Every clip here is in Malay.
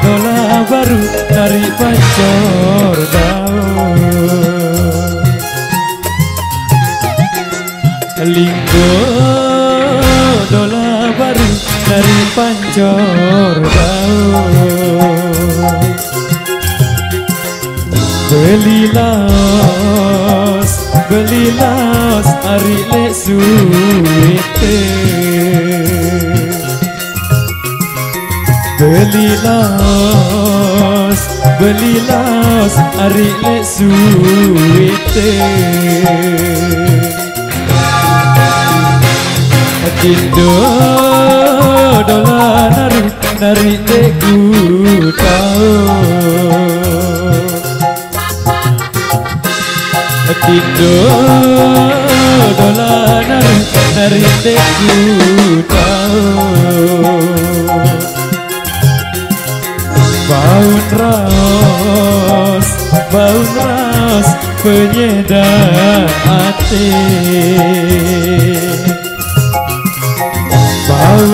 dola baru dari pancor daun. Linggo dola baru dari pancor daun. Belilas ari lek suwete. Belilas ari lek suwete. Dindo dola nari lek ku tau. Dindo dola nari lek ku tau. Baun ras penyedap hati. Baun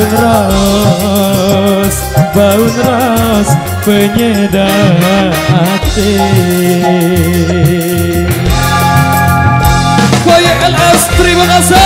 ras penyedap hati. Koye LS, terima kasih.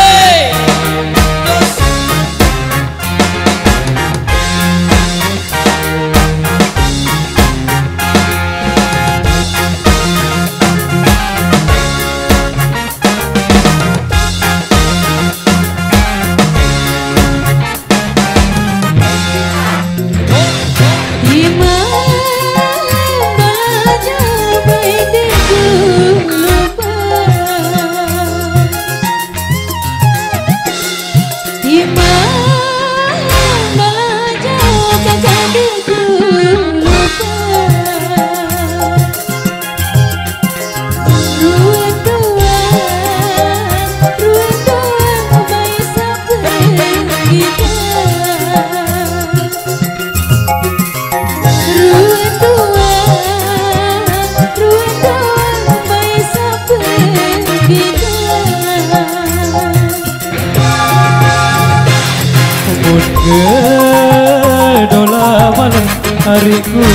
Dola malam hariku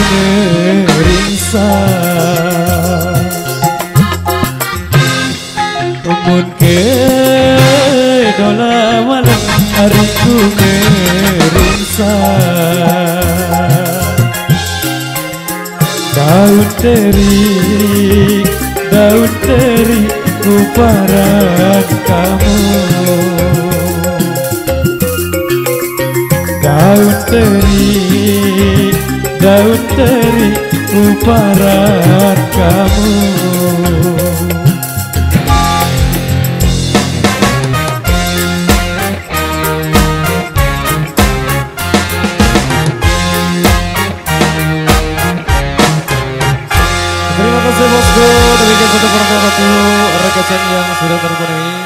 ngerisa. Mun ke dola malam hariku ngerisa. Daun teri kuparan kamu. Daun teri kuparan kamu. Terima kasih bosku, demikian foto-foto rekaman yang sudah terpenuhi.